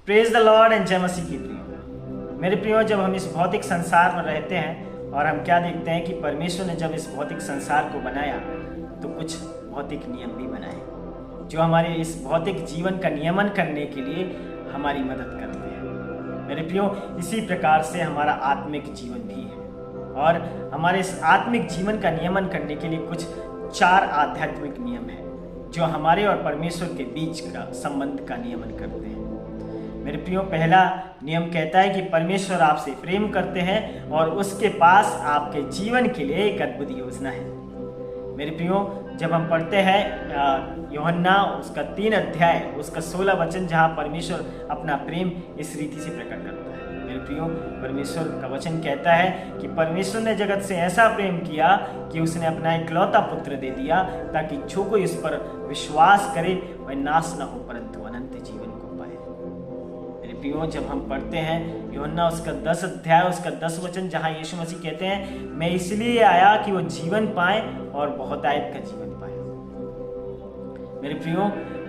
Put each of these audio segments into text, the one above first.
Praise the Lord and जय मसीह की प्रियो। मेरे प्रियो, जब हम इस भौतिक संसार में रहते हैं और हम क्या देखते हैं कि परमेश्वर ने जब इस भौतिक संसार को बनाया तो कुछ भौतिक नियम भी बनाए जो हमारे इस भौतिक जीवन का नियमन करने के लिए हमारी मदद करते हैं। मेरे प्रियो, इसी प्रकार से हमारा आत्मिक जीवन भी है और हमारे इस आत्मिक जीवन का नियमन करने के लिए कुछ 4 आध्यात्मिक नियम हैं जो हमारे और परमेश्वर के बीच का संबंध का नियमन करते हैं। मेरे प्रियो, पहला नियम कहता है कि परमेश्वर आपसे प्रेम करते हैं और उसके पास आपके जीवन के लिए एक अद्भुत योजना है। मेरे प्रियो, जब हम पढ़ते हैं यूहन्ना उसका 3 अध्याय उसका 16 वचन, जहाँ परमेश्वर अपना प्रेम इस रीति से प्रकट करता है। मेरे प्रियो, परमेश्वर का वचन कहता है कि परमेश्वर ने जगत से ऐसा प्रेम किया कि उसने अपना इकलौता पुत्र दे दिया ताकि जो कोई इस पर विश्वास करे वह नाश न हो परंतु अनंत जीवन को पाए। मेरे प्रियो, जब हम पढ़ते हैं यूहन्ना उसका 10 अध्याय उसका 10 वचन, जहाँ यीशु मसीह कहते हैं मैं इसलिए आया कि वो जीवन पाए और बहुतायत का जीवन पाए। मेरे प्रियो,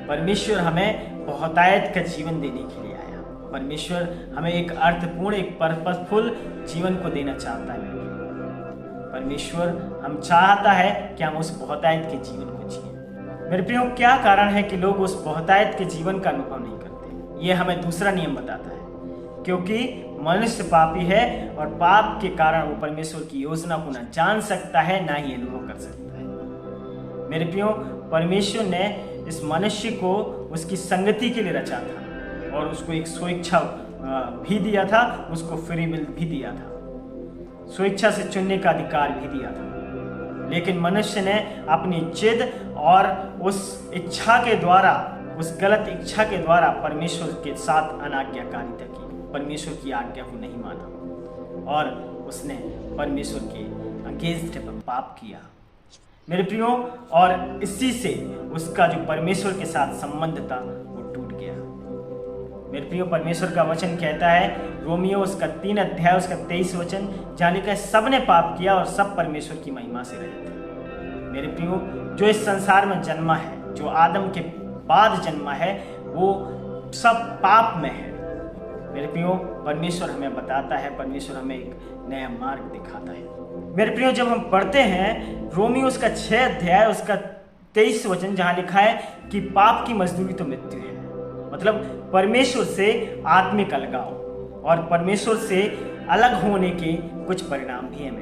परमेश्वर हमें बहुतायत का जीवन देने के लिए आया। परमेश्वर हमें एक अर्थपूर्ण, एक पर्पसफुल जीवन को देना चाहता है। मेरे प्रियो, परमेश्वर हम चाहता है कि हम उस बहुतायत के जीवन को जिए। मेरे प्रियो, क्या कारण है कि लोग उस बहुतायत के जीवन का अनुभव नहीं करते? ये हमें दूसरा नियम बताता है, क्योंकि मनुष्य पापी है और पाप के कारण वो परमेश्वर की योजना को ना जान सकता है ना ही अनुभव कर सकता है। मेरे प्रियो, परमेश्वर ने इस मनुष्य को उसकी संगति के लिए रचा था और उसको एक स्वेच्छा भी दिया था, उसको फ्री विल भी दिया था, स्वेच्छा से चुनने का अधिकार भी दिया था। लेकिन मनुष्य ने अपनी जिद और उस इच्छा के द्वारा, उस गलत इच्छा के द्वारा परमेश्वर के साथ अनाज्ञाकारिता की, परमेश्वर की आज्ञा को नहीं माना और उसने परमेश्वर के अगेंस्ट पाप किया। मेरे प्रियो, और इसी से उसका जो परमेश्वर के साथ संबंध था वो टूट गया। मेरे प्रियो, परमेश्वर का वचन कहता है रोमियो उसका 3 अध्याय उसका 23 वचन, जहाँ लिखा है सबने पाप किया और सब परमेश्वर की महिमा से रहित थे। मेरे प्रियो, जो इस संसार में जन्मा है, जो आदम के बाद जन्मा है, वो सब पाप में है। मेरे प्रियो, परमेश्वर हमें बताता है, परमेश्वर हमें एक नया मार्ग दिखाता है। मेरे प्रियो, जब हम पढ़ते हैं रोमियो उसका 6 अध्याय उसका 23 वचन, जहाँ लिखा है कि पाप की मजदूरी तो मृत्यु है, मतलब परमेश्वर से आत्मिक अलगाव और परमेश्वर से अलग होने के कुछ परिणाम भी हैं।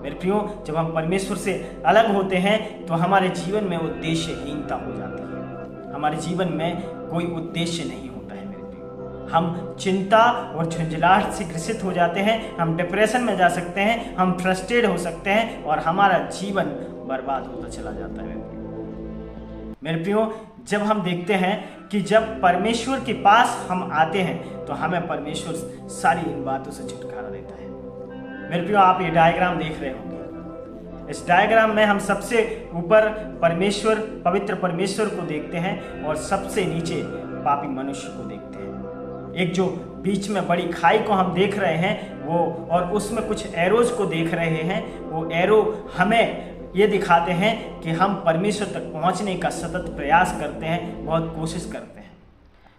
मेरे प्रियो, जब हम परमेश्वर से अलग होते हैं तो हमारे जीवन में उद्देश्यहीनता हो जाती है, हमारे जीवन में कोई उद्देश्य नहीं होता है। मेरे प्रियो, हम चिंता और झुंझलाहट से ग्रसित हो जाते हैं, हम डिप्रेशन में जा सकते हैं, हम फ्रस्ट्रेट हो सकते हैं और हमारा जीवन बर्बाद होता चला जाता है। मेरे प्रियो, जब हम देखते हैं कि जब परमेश्वर के पास हम आते हैं तो हमें परमेश्वर सारी इन बातों से छुटकारा देता है। मेरे प्रियो, आप ये डायग्राम देख रहे होंगे। इस डायग्राम में हम सबसे ऊपर परमेश्वर, पवित्र परमेश्वर को देखते हैं और सबसे नीचे पापी मनुष्य को देखते हैं। एक जो बीच में बड़ी खाई को हम देख रहे हैं वो, और उसमें कुछ एरोज को देख रहे हैं, वो एरो हमें ये दिखाते हैं कि हम परमेश्वर तक पहुंचने का सतत प्रयास करते हैं, बहुत कोशिश करते हैं।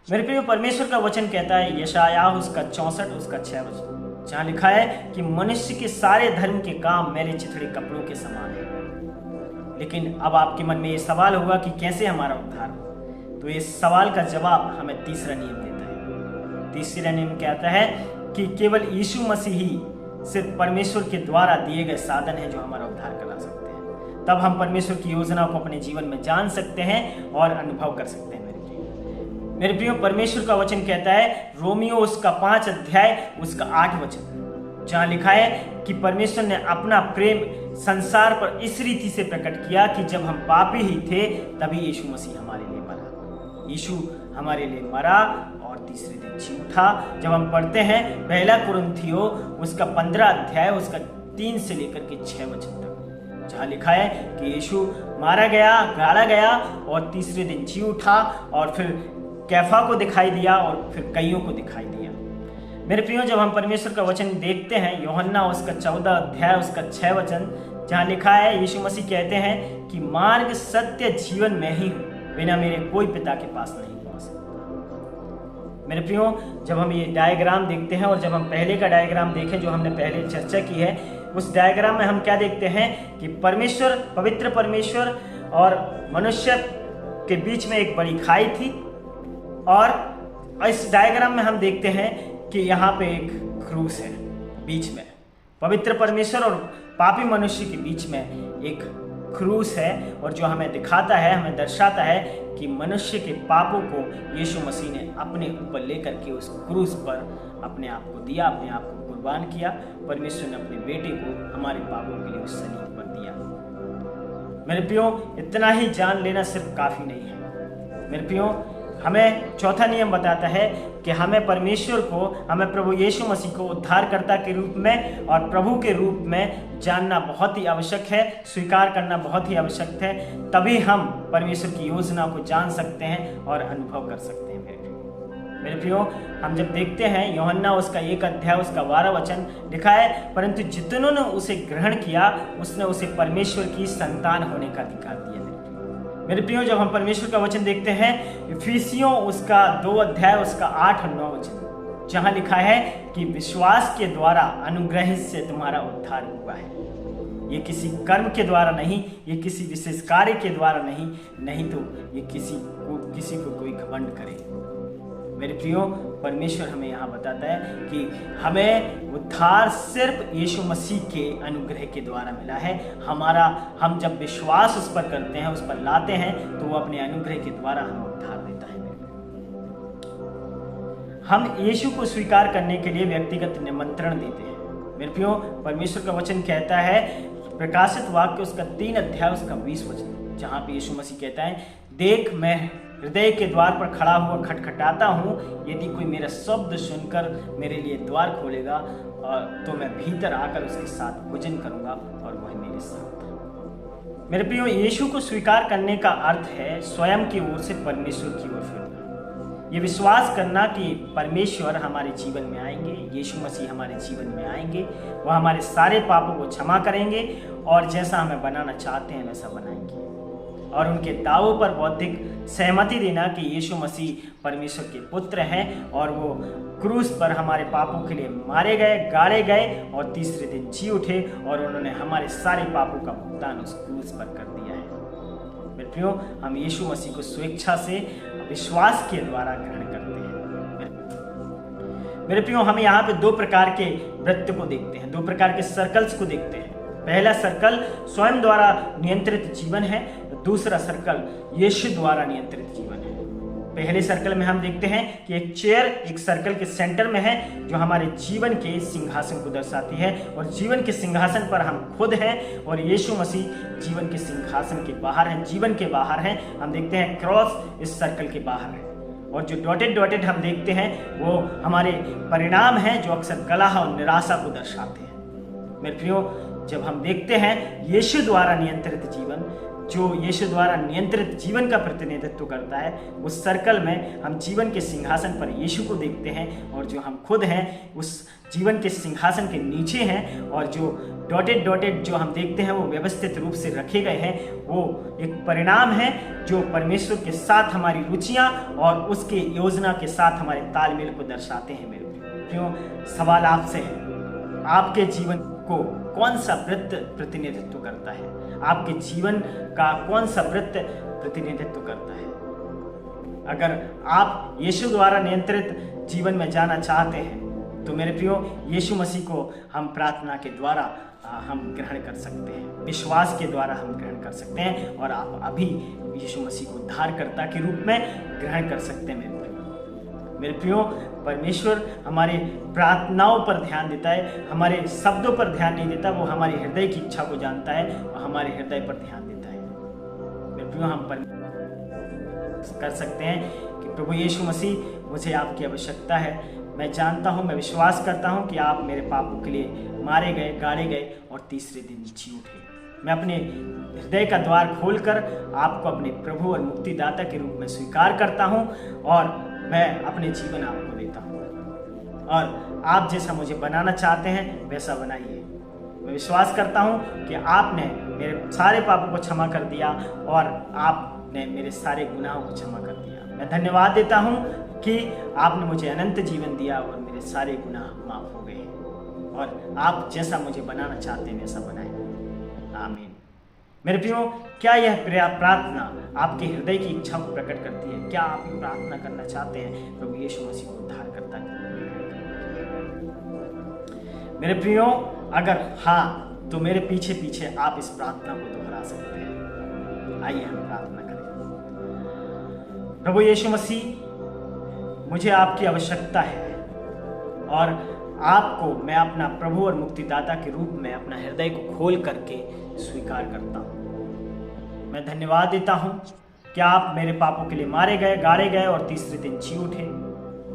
मेरे प्रियो, परमेश्वर का वचन कहता है यशायाह उसका 64 उसका 6 वचन, जहाँ लिखा है कि मनुष्य के सारे धर्म के काम मेरे चिथड़े कपड़ों के समान है। लेकिन अब आपके मन में ये सवाल होगा कि कैसे हमारा उद्धार हो, तो इस सवाल का जवाब हमें तीसरा नियम देता है। तीसरा नियम कहता है कि केवल यीशु मसीह ही सिर्फ परमेश्वर के द्वारा दिए गए साधन है जो हमारा उद्धार करा सकते हैं। तब हम परमेश्वर की योजना को अपने जीवन में जान सकते हैं और अनुभव कर सकते हैं। मेरे प्रियो, परमेश्वर का वचन कहता है रोमियो उसका 5 अध्याय उसका 8 वचन, जहाँ लिखा है कि परमेश्वर ने अपना प्रेम संसार पर इस रीति से प्रकट किया कि जब हम पापी ही थे तभी यीशु मसीह हमारे लिए मरा। यीशु हमारे लिए मरा और तीसरे दिन जी उठा। जब हम पढ़ते हैं पहला कुरिन्थियो उसका 15 अध्याय उसका 3 से लेकर के 6 वचन तक, जहाँ लिखा है कि यीशु मारा गया, गाड़ा गया और तीसरे दिन जी उठा और फिर कैफा को दिखाई दिया और फिर कईयों को दिखाई दिया। मेरे प्रियो, जब हम परमेश्वर का वचन देखते हैं यूहन्ना उसका 14 अध्याय उसका 6 वचन, जहाँ लिखा है यीशु मसीह कहते हैं कि मार्ग सत्य जीवन में ही हूँ, बिना मेरे कोई पिता के पास नहीं पहुँच सकता। मेरे प्रियो, जब हम ये डायग्राम देखते हैं और जब हम पहले का डायग्राम देखें जो हमने पहले चर्चा की है, उस डायग्राम में हम क्या देखते हैं कि परमेश्वर, पवित्र परमेश्वर और मनुष्य के बीच में एक बड़ी खाई थी। और इस डायग्राम में हम देखते हैं कि यहाँ पे एक क्रूस है बीच में, पवित्र परमेश्वर और पापी मनुष्य के बीच में एक क्रूस है, और जो हमें दिखाता है, हमें दर्शाता है कि मनुष्य के पापों को यीशु मसीह ने अपने ऊपर लेकर के उस क्रूस पर अपने आप को दिया, अपने आप को कुर्बान किया। परमेश्वर ने अपने बेटे को हमारे पापों के लिए उस सलीब पर दिया। मेरे प्रियो, इतना ही जान लेना सिर्फ काफ़ी नहीं है। मेरे प्रियो, हमें चौथा नियम बताता है कि हमें परमेश्वर को, हमें प्रभु यीशु मसीह को उद्धारकर्ता के रूप में और प्रभु के रूप में जानना बहुत ही आवश्यक है, स्वीकार करना बहुत ही आवश्यक है। तभी हम परमेश्वर की योजना को जान सकते हैं और अनुभव कर सकते हैं। मेरे प्रियो, हम जब देखते हैं यूहन्ना उसका 1 अध्याय उसका 12 वचन लिखा है, परंतु जितनों ने उसे ग्रहण किया उसने उसे परमेश्वर की संतान होने का अधिकार दिया। मेरे प्रियो, जब हम परमेश्वर का वचन देखते हैं, इफिसियों उसका 2 अध्याय उसका 8 और 9 वचन, जहां लिखा है कि विश्वास के द्वारा अनुग्रह से तुम्हारा उद्धार हुआ है। ये किसी कर्म के द्वारा नहीं, ये किसी विशेष कार्य के द्वारा नहीं तो ये किसी को कोई घमंड करे। मेरे प्रियो, परमेश्वर हमें यहाँ बताता है कि हमें उद्धार सिर्फ यीशु मसीह के अनुग्रह के द्वारा मिला है। हम जब विश्वास उस पर करते हैं, उस पर लाते हैं, तो वो अपने अनुग्रह के द्वारा हमें उद्धार देता है। हम यीशु को स्वीकार करने के लिए व्यक्तिगत निमंत्रण देते हैं। मेरे प्रियो, परमेश्वर का वचन कहता है, प्रकाशित वाक्य उसका 3 अध्याय उसका 20 वचन, जहाँ पे यीशु मसीह कहता है, देख मैं हृदय के द्वार पर खड़ा हुआ खटखटाता हूँ, यदि कोई मेरा शब्द सुनकर मेरे लिए द्वार खोलेगा तो मैं भीतर आकर उसके साथ भोजन करूँगा और वह मेरे साथ। मेरे प्रियो, यीशु को स्वीकार करने का अर्थ है स्वयं की ओर से परमेश्वर की ओर फिरना। ये विश्वास करना कि परमेश्वर हमारे जीवन में आएंगे, यीशु मसीह हमारे जीवन में आएंगे, वह हमारे सारे पापों को क्षमा करेंगे और जैसा हमें बनाना चाहते हैं वैसा बनाएंगे। और उनके दावों पर बौद्धिक सहमति देना कि यीशु मसीह परमेश्वर के पुत्र हैं और वो क्रूस पर हमारे पापों के लिए मारे गए, गाड़े गए और तीसरे दिन जी उठे और उन्होंने हमारे सारे पापों का भुगतान उस क्रूस पर कर दिया है। मेरे प्रियो, हम यीशु मसीह को स्वेच्छा से विश्वास के द्वारा ग्रहण करते हैं। मेरे प्रियो, हम यहाँ पे 2 प्रकार के वृत्त को देखते हैं, 2 प्रकार के सर्कल्स को देखते हैं। पहला सर्कल स्वयं द्वारा नियंत्रित जीवन है, दूसरा सर्कल यीशु द्वारा नियंत्रित जीवन है। पहले सर्कल में हम देखते हैं कि एक चेयर एक सर्कल के सेंटर में है जो हमारे जीवन के सिंहासन को दर्शाती है, और जीवन के सिंहासन पर हम खुद हैं और यीशु मसीह जीवन के सिंहासन के बाहर हैं, जीवन के बाहर हैं। हम देखते हैं क्रॉस इस सर्कल के बाहर है, और जो डॉटेड हम देखते हैं वो हमारे परिणाम हैं जो अक्सर कलह और निराशा को दर्शाते हैं। मेरे प्रियो, जब हम देखते हैं यीशु द्वारा नियंत्रित जीवन, जो यीशु द्वारा नियंत्रित जीवन का प्रतिनिधित्व करता है, उस सर्कल में हम जीवन के सिंहासन पर यीशु को देखते हैं, और जो हम खुद हैं उस जीवन के सिंहासन के नीचे हैं, और जो डॉटेड जो हम देखते हैं वो व्यवस्थित रूप से रखे गए हैं, वो एक परिणाम है जो परमेश्वर के साथ हमारी रुचियां और उसके योजना के साथ हमारे तालमेल को दर्शाते हैं। मेरे प्रियो, सवाल आपसे है, आपके जीवन को कौन सा वृत्त प्रतिनिधित्व करता है? आपके जीवन का कौन सा वृत्त प्रतिनिधित्व करता है? अगर आप यीशु द्वारा नियंत्रित जीवन में जाना चाहते हैं तो मेरे प्रियो, यीशु मसीह को हम प्रार्थना के द्वारा हम ग्रहण कर सकते हैं, विश्वास के द्वारा हम ग्रहण कर सकते हैं, और आप अभी यीशु मसीह को उद्धारकर्ता के रूप में ग्रहण कर सकते हैं। मेरे प्रियो, परमेश्वर हमारे प्रार्थनाओं पर ध्यान देता है, हमारे शब्दों पर ध्यान नहीं देता, वो हमारे हृदय की इच्छा को जानता है और हमारे हृदय पर ध्यान देता है। मेरे प्रियो, हम कर सकते हैं कि प्रभु यीशु मसीह, मुझे आपकी आवश्यकता है, मैं जानता हूँ, मैं विश्वास करता हूँ कि आप मेरे पापों के लिए मारे गए, गाड़े गए और तीसरे दिन जी उठे। मैं अपने हृदय का द्वार खोलकर आपको अपने प्रभु और मुक्तिदाता के रूप में स्वीकार करता हूँ, और मैं अपने जीवन आपको देता हूँ, और आप जैसा मुझे बनाना चाहते हैं वैसा बनाइए। मैं विश्वास करता हूँ कि आपने मेरे सारे पापों को क्षमा कर दिया और आपने मेरे सारे गुनाहों को क्षमा कर दिया। मैं धन्यवाद देता हूँ कि आपने मुझे अनंत जीवन दिया और मेरे सारे गुनाह माफ हो गए और आप जैसा मुझे बनाना चाहते हैं वैसा बनाए। आमीन। मेरे प्रियो, क्या यह प्रार्थना आपके हृदय की इच्छा को प्रकट करती है? क्या आप प्रार्थना करना चाहते हैं प्रभु यीशु मसीह को उद्धार करता है? मेरे प्रियो, अगर हाँ तो मेरे पीछे पीछे आप इस प्रार्थना को दोहरा सकते हैं। आइए हम प्रार्थना करें। प्रभु यीशु मसीह, मुझे आपकी आवश्यकता है और आपको मैं अपना प्रभु और मुक्तिदाता के रूप में अपना हृदय को खोल करके स्वीकार करता हूँ। मैं धन्यवाद देता हूँ कि आप मेरे पापों के लिए मारे गए, गाड़े गए और तीसरे दिन जी उठे।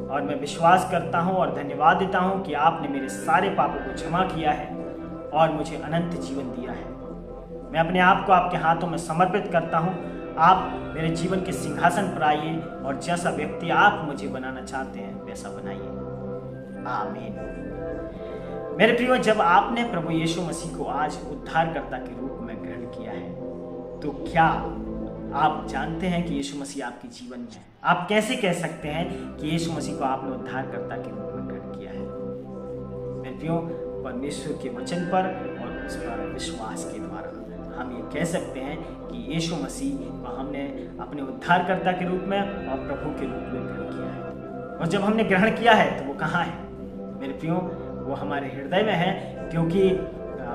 और मैं विश्वास करता हूँ और धन्यवाद देता हूँ कि आपने मेरे सारे पापों को क्षमा किया है और मुझे अनंत जीवन दिया है। मैं अपने आप को आपके हाथों में समर्पित करता हूँ। आप मेरे जीवन के सिंहासन पर आइए और जैसा व्यक्ति आप मुझे बनाना चाहते हैं वैसा बनाइए। आमीन। मेरे प्रियो, जब आपने प्रभु यीशु मसीह को आज उद्धारकर्ता के रूप में ग्रहण किया है तो क्या आप जानते हैं कि यीशु मसीह आपके जीवन में है? आप कैसे कह सकते हैं कि यीशु मसीह को आपने उद्धारकर्ता के रूप में ग्रहण किया है? मेरे प्रियो, परमेश्वर के वचन पर और उस पर विश्वास के द्वारा हम ये कह सकते हैं कि यीशु मसीह को हमने अपने उद्धारकर्ता के रूप में और प्रभु के रूप में ग्रहण किया है। और जब हमने ग्रहण किया है तो वो कहाँ है? मेरे प्रियो, वो हमारे हृदय में है, क्योंकि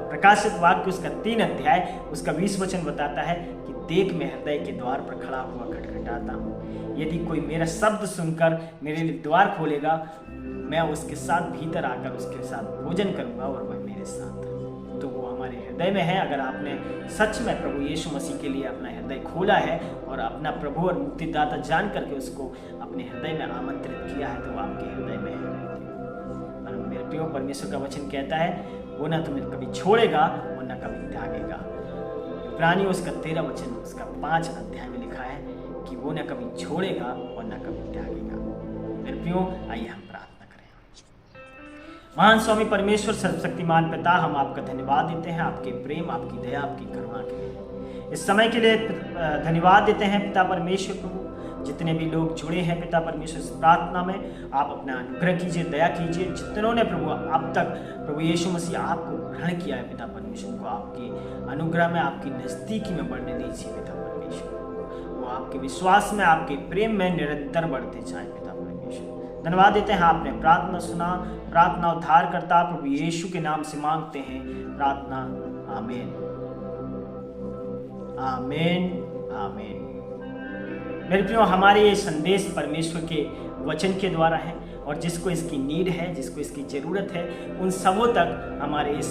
प्रकाशित वाक्य उसका 3 अध्याय उसका 20 वचन बताता है कि देख मैं हृदय के द्वार पर खड़ा हुआ खटखटाता हूँ। यदि कोई मेरा शब्द सुनकर मेरे लिए द्वार खोलेगा, मैं उसके साथ भीतर आकर उसके साथ भोजन करूंगा और वह मेरे साथ। तो वो हमारे हृदय में है। अगर आपने सच में प्रभु यीशु मसीह के लिए अपना हृदय खोला है और अपना प्रभु और मुक्तिदाता जान करके उसको अपने हृदय में आमंत्रित किया है तो वो आपके हृदय में है। मेरे प्रियो, परमेश्वर का वचन कहता है वो ना तुम्हें कभी छोड़ेगा और ना कभी त्यागेगा। इब्रानियों उसका 13 वचन उसका 5 अध्याय में लिखा है कि वो ना कभी छोड़ेगा और ना कभी त्यागेगा। मेरे प्रियो, आइए हम प्रार्थना करें। महान स्वामी परमेश्वर सर्वशक्तिमान पिता, हम आपका धन्यवाद देते हैं आपके प्रेम, आपकी दया, आपकी करुणा के लिए। इस समय के लिए धन्यवाद देते हैं पिता परमेश्वर प्रभु। जितने भी लोग जुड़े हैं पिता परमेश्वर इस प्रार्थना में, आप अपना अनुग्रह कीजिए, दया कीजिए। जितनों ने प्रभु अब तक प्रभु यीशु मसीह आपको ग्रहण किया है पिता परमेश्वर को आपकी अनुग्रह में, आपकी नज़दीकी में बढ़ने दीजिए पिता परमेश्वर। वो आपके विश्वास में, आपके प्रेम में निरंतर बढ़ते जाए पिता परमेश्वर। धन्यवाद देते हैं आपने प्रार्थना सुना। प्रार्थना उद्धार करता प्रभु यीशु के नाम से मांगते हैं प्रार्थना। आमीन, आमीन, आमीन। मेरे प्रियो, हमारे ये संदेश परमेश्वर के वचन के द्वारा है और जिसको इसकी नीड है, जिसको इसकी ज़रूरत है, उन सबों तक हमारे इस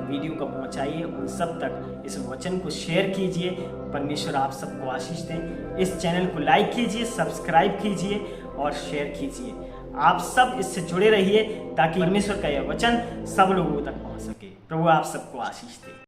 वीडियो को पहुंचाइए। उन सब तक इस वचन को शेयर कीजिए। परमेश्वर आप सबको आशीष दें। इस चैनल को लाइक कीजिए, सब्सक्राइब कीजिए और शेयर कीजिए। आप सब इससे जुड़े रहिए ताकि परमेश्वर का यह वचन सब लोगों तक पहुँच सके। प्रभु आप सबको आशीष दे।